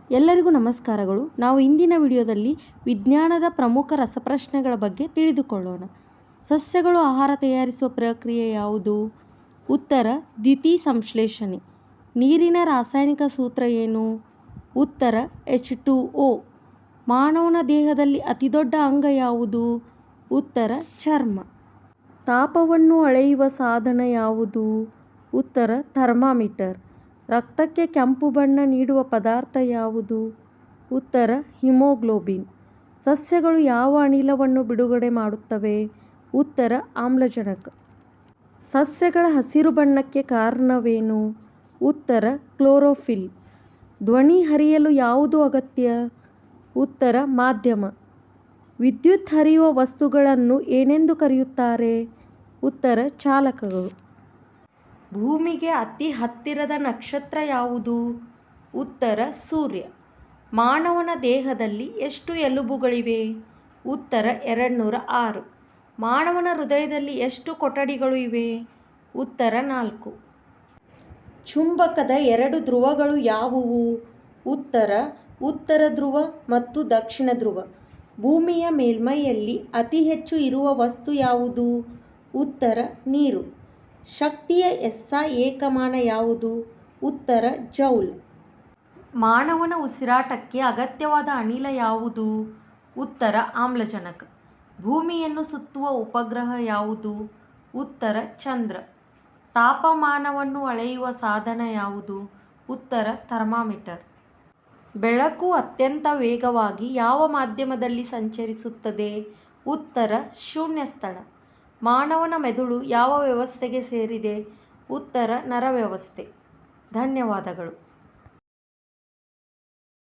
ಎಲ್ಲರಿಗೂ ನಮಸ್ಕಾರಗಳು. ನಾವು ಇಂದಿನ ವಿಡಿಯೋದಲ್ಲಿ ವಿಜ್ಞಾನದ ಪ್ರಮುಖ ರಸಪ್ರಶ್ನೆಗಳ ಬಗ್ಗೆ ತಿಳಿದುಕೊಳ್ಳೋಣ. ಸಸ್ಯಗಳು ಆಹಾರ ತಯಾರಿಸುವ ಪ್ರಕ್ರಿಯೆ ಯಾವುದು? ಉತ್ತರ ದ್ಯುತಿಸಂಶ್ಲೇಷಣೆ. ನೀರಿನ ರಾಸಾಯನಿಕ ಸೂತ್ರ ಏನು? ಉತ್ತರ H2O. ಮಾನವನ ದೇಹದಲ್ಲಿ ಅತಿದೊಡ್ಡ ಅಂಗ ಯಾವುದು? ಉತ್ತರ ಚರ್ಮ. ತಾಪವನ್ನು ಅಳೆಯುವ ಸಾಧನ ಯಾವುದು? ಉತ್ತರ ಥರ್ಮಾಮೀಟರ್. ರಕ್ತಕ್ಕೆ ಕೆಂಪು ಬಣ್ಣ ನೀಡುವ ಪದಾರ್ಥ ಯಾವುದು? ಉತ್ತರ ಹಿಮೋಗ್ಲೋಬಿನ್. ಸಸ್ಯಗಳು ಯಾವ ಅನಿಲವನ್ನು ಬಿಡುಗಡೆ ಮಾಡುತ್ತವೆ? ಉತ್ತರ ಆಮ್ಲಜನಕ. ಸಸ್ಯಗಳ ಹಸಿರು ಬಣ್ಣಕ್ಕೆ ಕಾರಣವೇನು? ಉತ್ತರ ಕ್ಲೋರೋಫಿಲ್. ಧ್ವನಿ ಹರಿಯಲು ಯಾವುದು ಅಗತ್ಯ? ಉತ್ತರ ಮಾಧ್ಯಮ. ವಿದ್ಯುತ್ ಹರಿಯುವ ವಸ್ತುಗಳನ್ನು ಏನೆಂದು ಕರೆಯುತ್ತಾರೆ? ಉತ್ತರ ಚಾಲಕಗಳು. ಭೂಮಿಗೆ ಅತಿ ಹತ್ತಿರದ ನಕ್ಷತ್ರ ಯಾವುದು? ಉತ್ತರ ಸೂರ್ಯ. ಮಾನವನ ದೇಹದಲ್ಲಿ ಎಷ್ಟು ಎಲುಬುಗಳಿವೆ? ಉತ್ತರ 206. ಮಾನವನ ಹೃದಯದಲ್ಲಿ ಎಷ್ಟು ಕೊಠಡಿಗಳು ಇವೆ? ಉತ್ತರ 4. ಚುಂಬಕದ 2 ಧ್ರುವಗಳು ಯಾವುವು? ಉತ್ತರ ಉತ್ತರ ಧ್ರುವ ಮತ್ತು ದಕ್ಷಿಣ ಧ್ರುವ. ಭೂಮಿಯ ಮೇಲ್ಮೈಯಲ್ಲಿ ಅತಿ ಹೆಚ್ಚು ಇರುವ ವಸ್ತು ಯಾವುದು? ಉತ್ತರ ನೀರು. ಶಕ್ತಿಯ SI ಏಕಮಾನ ಯಾವುದು? ಉತ್ತರ ಜೌಲ್. ಮಾನವನ ಉಸಿರಾಟಕ್ಕೆ ಅಗತ್ಯವಾದ ಅನಿಲ ಯಾವುದು? ಉತ್ತರ ಆಮ್ಲಜನಕ. ಭೂಮಿಯನ್ನು ಸುತ್ತುವ ಉಪಗ್ರಹ ಯಾವುದು? ಉತ್ತರ ಚಂದ್ರ. ತಾಪಮಾನವನ್ನು ಅಳೆಯುವ ಸಾಧನ ಯಾವುದು? ಉತ್ತರ ಥರ್ಮಾಮೀಟರ್. ಬೆಳಕು ಅತ್ಯಂತ ವೇಗವಾಗಿ ಯಾವ ಮಾಧ್ಯಮದಲ್ಲಿ ಸಂಚರಿಸುತ್ತದೆ? ಉತ್ತರ ಶೂನ್ಯ ಸ್ಥಳ. ಮಾನವನ ಮೆದುಳು ಯಾವ ವ್ಯವಸ್ಥೆಗೆ ಸೇರಿದೆ? ಉತ್ತರ ನರವ್ಯವಸ್ಥೆ. ಧನ್ಯವಾದಗಳು.